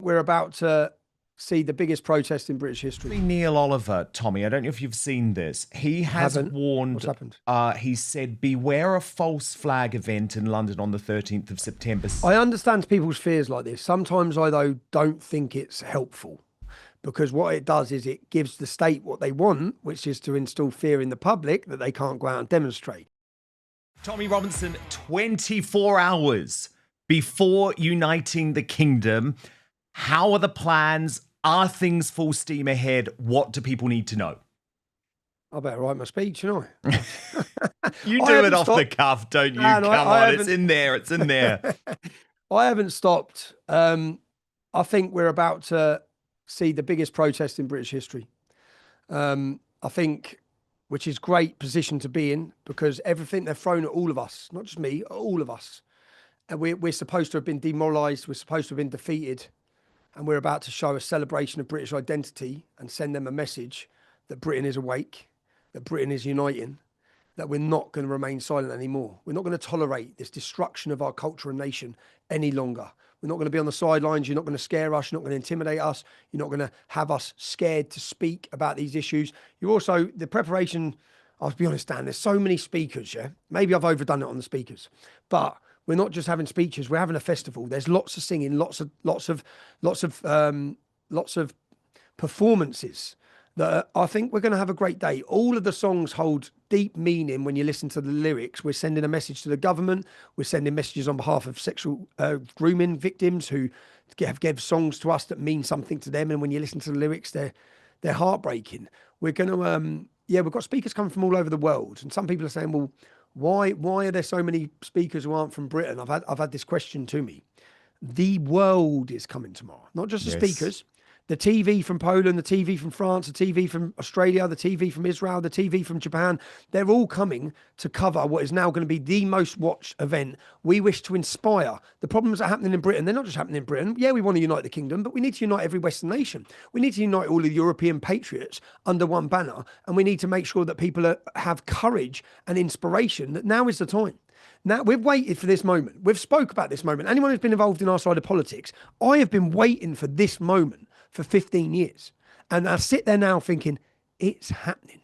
We're about to see the biggest protest in British history. Neil Oliver, Tommy, I don't know if you've seen this. He has warned, What's happened? He said, beware a false flag event in London on the 13th of September. I understand people's fears like this. Sometimes I, though, don't think it's helpful, because what it does is it gives the state what they want, which is to instill fear in the public that they can't go out and demonstrate. Tommy Robinson, 24 hours before uniting the kingdom. How are the plans? Are things full steam ahead? What do people need to know? I better write my speech, you know. You do it off the cuff, don't you? Man, Come on, it's in there. It's in there. I haven't stopped. I think we're about to see the biggest protest in British history. I think, which is great position to be in, because everything they've thrown at all of us, not just me, all of us, and we're supposed to have been demoralised. We're supposed to have been defeated. And we're about to show a celebration of British identity and send them a message that Britain is awake, that Britain is uniting, that we're not going to remain silent anymore. We're not going to tolerate this destruction of our culture and nation any longer. We're not going to be on the sidelines. You're not going to scare us. You're not going to intimidate us. You're not going to have us scared to speak about these issues. You're also, the preparation, I'll be honest, Dan, there's so many speakers, yeah? Maybe I've overdone it on the speakers, but we're not just having speeches. We're having a festival. There's lots of singing, lots of performances that I think we're going to have a great day. All of the songs hold deep meaning when you listen to the lyrics. We're sending a message to the government. We're sending messages on behalf of sexual grooming victims who give songs to us that mean something to them. And when you listen to the lyrics, they're heartbreaking. We're going to, we've got speakers coming from all over the world. And some people are saying, well, why are there so many speakers who aren't from Britain? I've had this question to me. The world is coming tomorrow, not just the speakers. The TV from Poland, the TV from France, the TV from Australia, the TV from Israel, the TV from Japan, they're all coming to cover what is now going to be the most watched event. We wish to inspire. The problems that are happening in Britain, they're not just happening in Britain. Yeah, we want to unite the kingdom, but we need to unite every Western nation. We need to unite all of the European patriots under one banner, and we need to make sure that people have courage and inspiration, that now is the time. Now, we've waited for this moment. We've spoke about this moment. Anyone who's been involved in our side of politics, I have been waiting for this moment for 15 years. And I sit there now thinking, it's happening.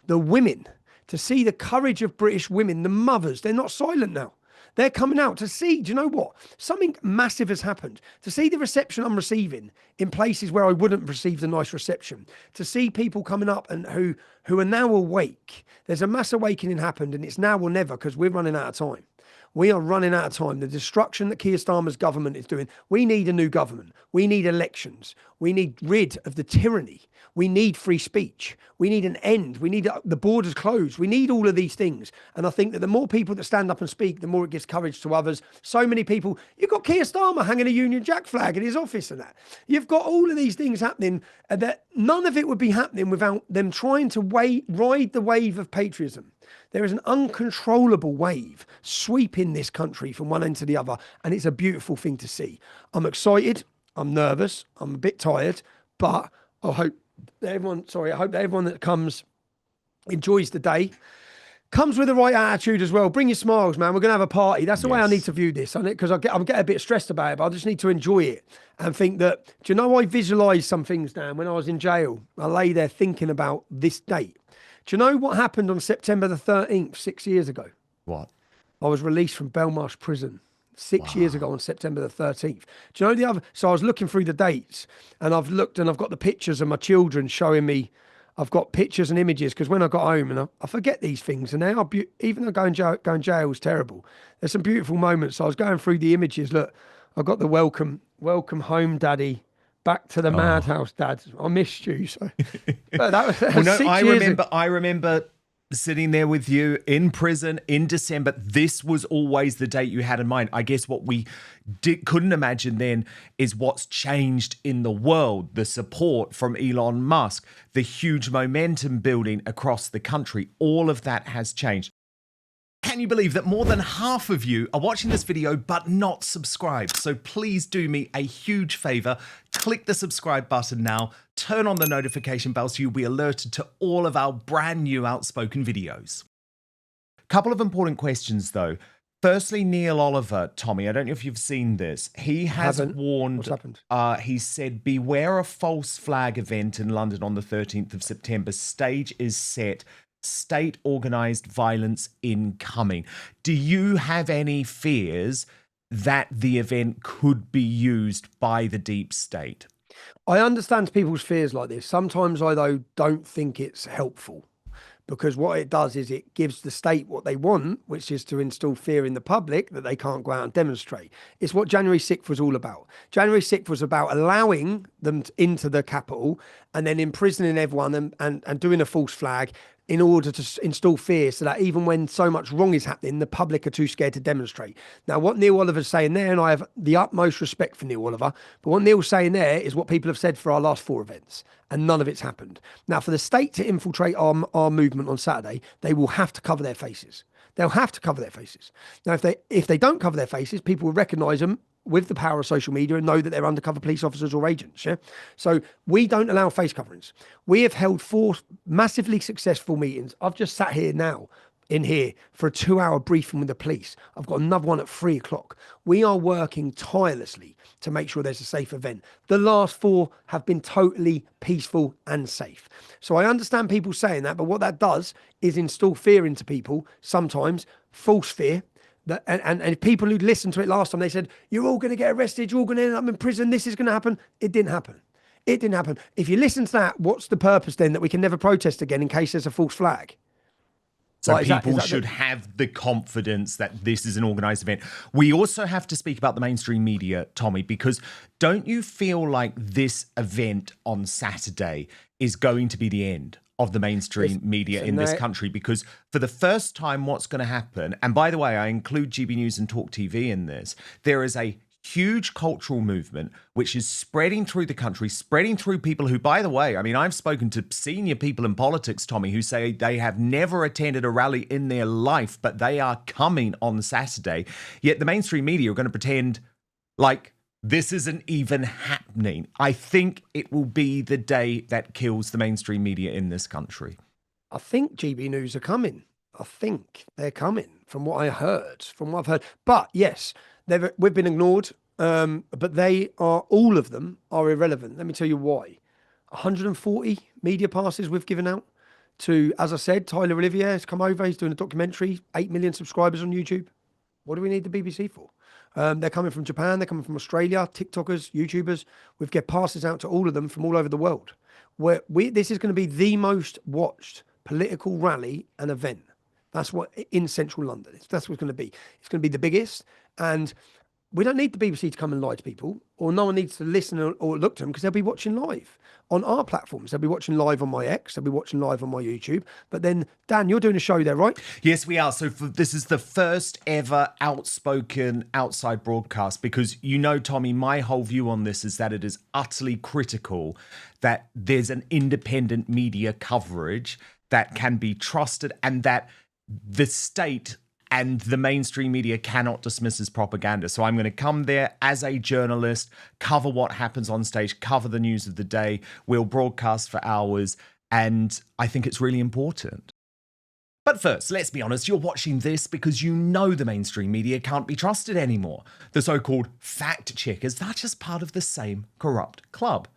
The women, to see the courage of British women, the mothers, they're not silent now. They're coming out to see, do you know what? Something massive has happened. To see the reception I'm receiving in places where I wouldn't have received a nice reception. To see people coming up and who are now awake. There's a mass awakening happened, and it's now or never, because we're running out of time. We are running out of time. The destruction that Keir Starmer's government is doing. We need a new government. We need elections. We need rid of the tyranny. We need free speech. We need an end. We need the borders closed. We need all of these things. And I think that the more people that stand up and speak, the more it gives courage to others. So many people, you've got Keir Starmer hanging a Union Jack flag in his office and that. You've got all of these things happening, that none of it would be happening without them trying to ride the wave of patriotism. There is an uncontrollable wave sweeping this country from one end to the other, and it's a beautiful thing to see. I'm excited. I'm nervous. I'm a bit tired, but I hope that everyone that comes enjoys the day, comes with the right attitude as well. Bring your smiles, man. We're going to have a party. That's the way I need to view this, because I'm getting a bit stressed about it, but I just need to enjoy it and think that, do you know, I visualised some things, Dan, when I was in jail. I lay there thinking about this date. Do you know what happened on September the 13th, 6 years ago? What? I was released from Belmarsh Prison 6 years ago on September the 13th. Do you know the other? So I was looking through the dates, and I've looked and I've got the pictures of my children showing me. I've got pictures and images, because when I got home, and I forget these things, and now even though going jail was terrible, there's some beautiful moments. So I was going through the images. Look, I got the welcome home, Daddy. Back to the madhouse, Dad. I missed you. So that was well, no, 6 years ago. I remember sitting there with you in prison in December. This was always the date you had in mind. I guess what we couldn't imagine then is what's changed in the world. The support from Elon Musk, the huge momentum building across the country. All of that has changed. Can you believe that more than half of you are watching this video but not subscribed? So please do me a huge favor. Click the subscribe button now. Turn on the notification bell so you'll be alerted to all of our brand new Outspoken videos. Couple of important questions though. Firstly, Neil Oliver, Tommy, I don't know if you've seen this. He has Haven't. warned, What's happened? he said, beware a false flag event in London on the 13th of September. Stage is set. State organised violence incoming. Do you have any fears that the event could be used by the deep state? I understand people's fears like this. Sometimes I, though, don't think it's helpful, because what it does is it gives the state what they want, which is to instill fear in the public that they can't go out and demonstrate. It's what January 6th was all about. January 6th was about allowing them into the capital and then imprisoning everyone and doing a false flag in order to install fear, so that even when so much wrong is happening, the public are too scared to demonstrate. Now, what Neil Oliver's saying there, and I have the utmost respect for Neil Oliver, but what Neil's saying there is what people have said for our last 4 events, and none of it's happened. Now, for the state to infiltrate our movement on Saturday, they will have to cover their faces. They'll have to cover their faces. Now, if they don't cover their faces, people will recognise them with the power of social media and know that they're undercover police officers or agents. Yeah. So we don't allow face coverings. We have held 4 massively successful meetings. I've just sat here now in here for a 2-hour briefing with the police. I've got another one at 3 o'clock. We are working tirelessly to make sure there's a safe event. The last 4 have been totally peaceful and safe. So I understand people saying that, but what that does is instill fear into people, sometimes false fear. And people who listened to it last time, they said, you're all going to get arrested, you're all going to end up in prison, this is going to happen. It didn't happen. It didn't happen. If you listen to that, what's the purpose then that we can never protest again in case there's a false flag? So people should have the confidence that this is an organised event. We also have to speak about the mainstream media, Tommy, because don't you feel like this event on Saturday is going to be the end of the mainstream media in this country? Because for the first time, what's going to happen, and by the way, I include GB News and Talk TV in this, there is a huge cultural movement which is spreading through the country, spreading through people who, by the way, I mean, I've spoken to senior people in politics, Tommy, who say they have never attended a rally in their life, but they are coming on Saturday. Yet the mainstream media are going to pretend like this isn't even happening. I think it will be the day that kills the mainstream media in this country. I think GB News are coming. I think they're coming, from what I heard, from what I've heard. But yes, we've been ignored, but they are, all of them are irrelevant. Let me tell you why. 140 media passes we've given out to, as I said, Tyler Olivier has come over. He's doing a documentary, 8 million subscribers on YouTube. What do we need the BBC for? They're coming from Japan, they're coming from Australia, TikTokers, YouTubers. We've get passes out to all of them from all over the world. This is going to be the most watched political rally and event. That's what in central London. That's what it's going to be. It's going to be the biggest, and we don't need the BBC to come and lie to people, or no one needs to listen or look to them, because they'll be watching live on our platforms. They'll be watching live on my X. They'll be watching live on my YouTube. But then, Dan, you're doing a show there, right? Yes, we are. So this is the first ever Outspoken outside broadcast, because, you know, Tommy, my whole view on this is that it is utterly critical that there's an independent media coverage that can be trusted, and that the state and the mainstream media cannot dismiss as propaganda. So I'm going to come there as a journalist, cover what happens on stage, cover the news of the day. We'll broadcast for hours, and I think it's really important. But first, let's be honest, you're watching this because you know the mainstream media can't be trusted anymore. The so-called fact checkers, they're just part of the same corrupt club.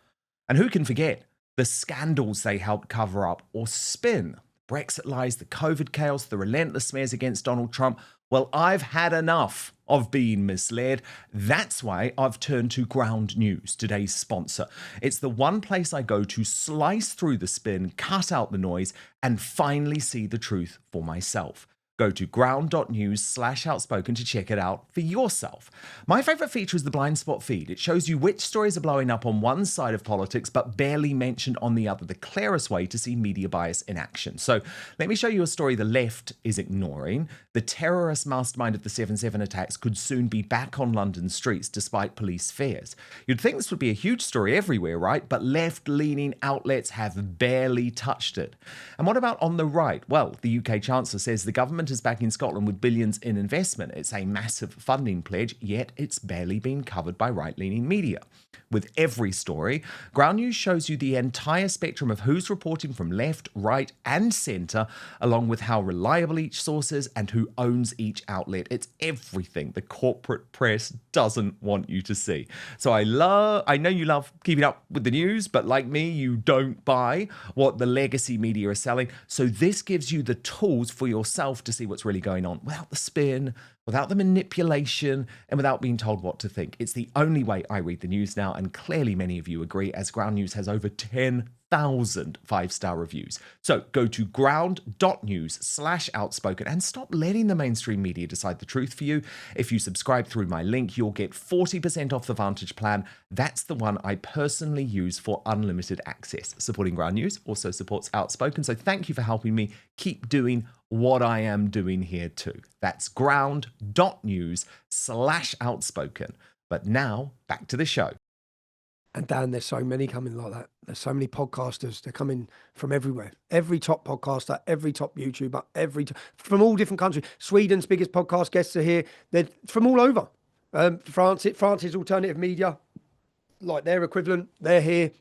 And who can forget the scandals they helped cover up or spin? Brexit lies, the COVID chaos, the relentless smears against Donald Trump. Well, I've had enough of being misled. That's why I've turned to Ground News, today's sponsor. It's the one place I go to slice through the spin, cut out the noise, and finally see the truth for myself. Go to ground.news/outspoken to check it out for yourself. My favourite feature is the blind spot feed. It shows you which stories are blowing up on one side of politics but barely mentioned on the other, the clearest way to see media bias in action. So let me show you a story the left is ignoring. The terrorist mastermind of the 7/7 attacks could soon be back on London streets despite police fears. You'd think this would be a huge story everywhere, right? But left-leaning outlets have barely touched it. And what about on the right? Well, the UK Chancellor says the government hunters back in Scotland with billions in investment. It's a massive funding pledge, yet it's barely been covered by right-leaning media. With every story, Ground News shows you the entire spectrum of who's reporting from left, right, and centre, along with how reliable each source is and who owns each outlet. It's everything the corporate press doesn't want you to see. So I know you love keeping up with the news, but like me, you don't buy what the legacy media are selling. So this gives you the tools for yourself to see what's really going on without the spin, without the manipulation, and without being told what to think. It's the only way I read the news now, and clearly many of you agree, as Ground News has over 10,000 five-star reviews. So go to ground.news/outspoken and stop letting the mainstream media decide the truth for you. If you subscribe through my link, you'll get 40% off the Vantage plan. That's the one I personally use for unlimited access. Supporting Ground News also supports Outspoken, so thank you for helping me keep doing what I am doing here too. That's ground.news/outspoken. But now, back to the show. And Dan, there's so many coming like that. There's so many podcasters. They're coming from everywhere. Every top podcaster, every top YouTuber, from all different countries. Sweden's biggest podcast guests are here. They're from all over. France's alternative media, like their equivalent, they're here.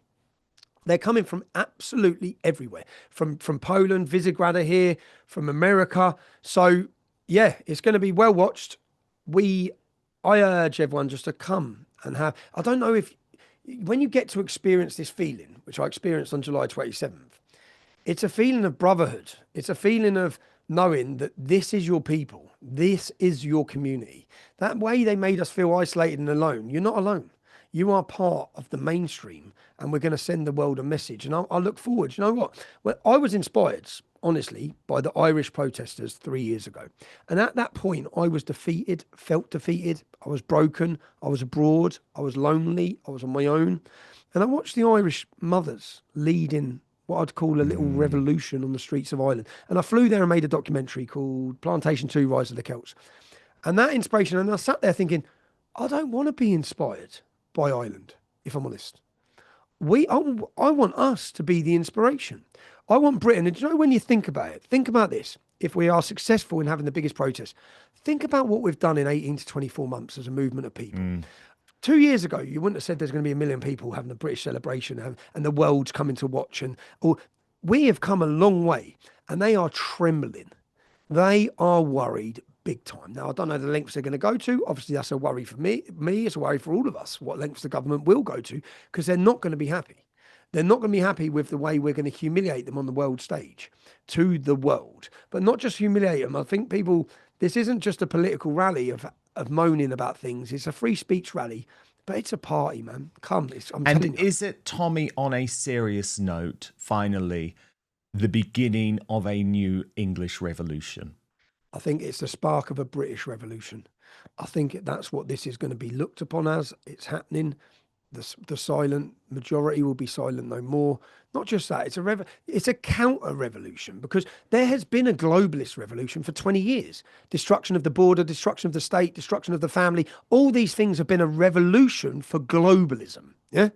They're coming from absolutely everywhere. From Poland, Visegrad are here, from America. So, yeah, it's going to be well watched. I urge everyone just to come and have... I don't know if... When you get to experience this feeling, which I experienced on July 27th, it's a feeling of brotherhood. It's a feeling of knowing that this is your people. This is your community. That way they made us feel isolated and alone. You're not alone. You are part of the mainstream, and we're going to send the world a message. And I look forward. You know what? Well, I was inspired, honestly, by the Irish protesters 3 years ago. And at that point, I was defeated, felt defeated. I was broken. I was abroad. I was lonely. I was on my own. And I watched the Irish mothers leading what I'd call a little revolution on the streets of Ireland. And I flew there and made a documentary called Plantation 2, Rise of the Celts. And that inspiration, and I sat there thinking, I don't want to be inspired by Ireland, if I'm honest. I want us to be the inspiration. I want Britain, and you know, when you think about it, think about this. If we are successful in having the biggest protest, think about what we've done in 18 to 24 months as a movement of people. 2 years ago, you wouldn't have said there's going to be 1 million people having a British celebration and the world's coming to watch. We have come a long way, and they are trembling. They are worried big time. Now, I don't know the lengths they're going to go to. Obviously, that's a worry for me. It's a worry for all of us, what lengths the government will go to, because they're not going to be happy. They're not going to be happy with the way we're going to humiliate them on the world stage to the world, but not just humiliate them. I think this isn't just a political rally of moaning about things. It's a free speech rally, but it's a party, man. Come, I'm telling you. Is it, Tommy, on a serious note, finally, the beginning of a new English revolution? I think it's the spark of a British revolution. I think that's what this is going to be looked upon as. It's happening. The silent majority will be silent no more. Not just that, it's a counter-revolution, because there has been a globalist revolution for 20 years. Destruction of the border, destruction of the state, destruction of the family. All these things have been a revolution for globalism. Yeah?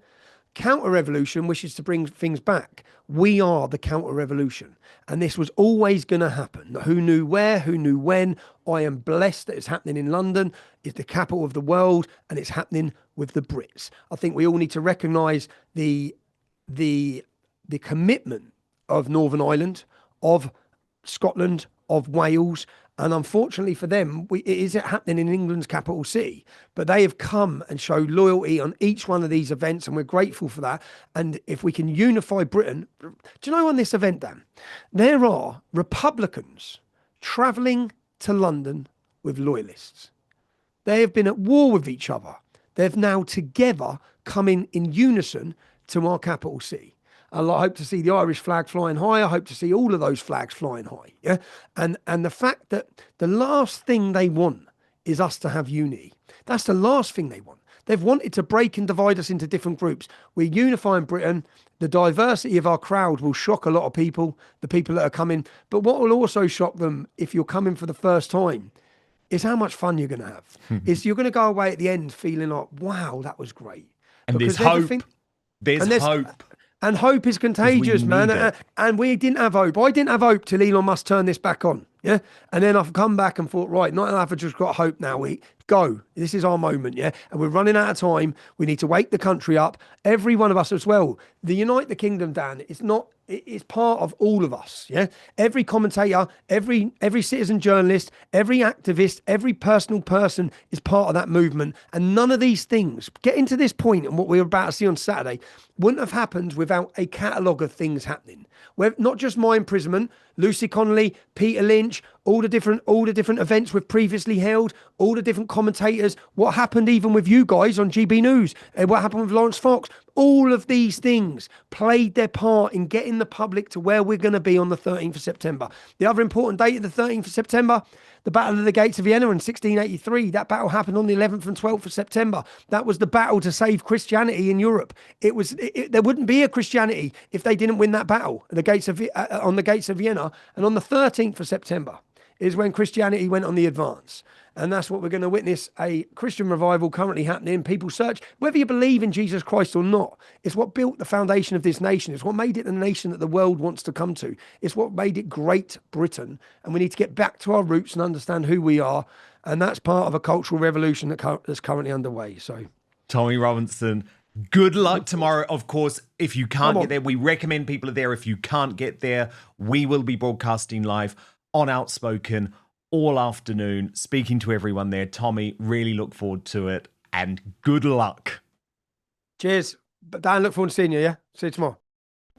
Counter-revolution wishes to bring things back. We are the counter-revolution. And this was always going to happen. Who knew where? Who knew when? I am blessed that it's happening in London. It's the capital of the world, and it's happening with the Brits. I think we all need to recognise the commitment of Northern Ireland, of Scotland, of Wales. And unfortunately for them, it is happening in England's capital city. But they have come and showed loyalty on each one of these events, and we're grateful for that. And if we can unify Britain... Do you know, on this event, Dan, there are Republicans travelling to London with loyalists. They have been at war with each other. They've now together come in unison to our capital city. I hope to see the Irish flag flying high. I hope to see all of those flags flying high. Yeah. And the fact that the last thing they want is us to have unity. That's the last thing they want. They've wanted to break and divide us into different groups. We're unifying Britain. The diversity of our crowd will shock a lot of people, the people that are coming. But what will also shock them, if you're coming for the first time, is how much fun you're going to have. You're going to go away at the end feeling like, wow, that was great. And there's hope. There's hope. And hope is contagious, man. And we didn't have hope. I didn't have hope till Elon Musk turned this back on. Yeah. And then I've come back and thought, right, not enough, I've just got hope now. We go. This is our moment. Yeah. And we're running out of time. We need to wake the country up. Every one of us as well. The Unite the Kingdom, Dan, it's part of all of us. Yeah. Every commentator, every citizen journalist, every activist, every personal person is part of that movement. And none of these things, getting to this point and what we're about to see on Saturday, wouldn't have happened without a catalogue of things happening. Where not just my imprisonment, Lucy Connolly, Peter Lynch, all the different events we've previously held, all the different commentators, what happened even with you guys on GB News, and what happened with Lawrence Fox. All of these things played their part in getting the public to where we're going to be on the 13th of September. The other important date of the 13th of September, the Battle of the Gates of Vienna in 1683. That battle happened on the 11th and 12th of September. That was the battle to save Christianity in Europe. There wouldn't be a Christianity if they didn't win that battle on the gates of Vienna. And on the 13th of September is when Christianity went on the advance. And that's what we're going to witness, a Christian revival currently happening. People search, whether you believe in Jesus Christ or not, it's what built the foundation of this nation. It's what made it the nation that the world wants to come to. It's what made it Great Britain. And we need to get back to our roots and understand who we are. And that's part of a cultural revolution that's currently underway. So, Tommy Robinson, good luck tomorrow. Of course, if you can't get there, we recommend people are there. If you can't get there, we will be broadcasting live on Outspoken all afternoon, speaking to everyone there. Tommy, really look forward to it, and good luck. Cheers. Dan, look forward to seeing you, yeah? See you tomorrow.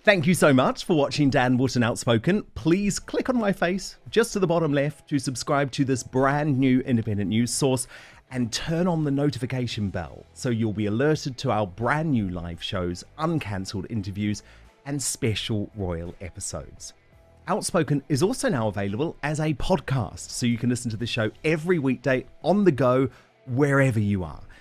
Thank you so much for watching Dan Wootton Outspoken. Please click on my face just to the bottom left to subscribe to this brand new independent news source and turn on the notification bell so you'll be alerted to our brand new live shows, uncancelled interviews, and special royal episodes. Outspoken is also now available as a podcast, so you can listen to the show every weekday on the go, wherever you are.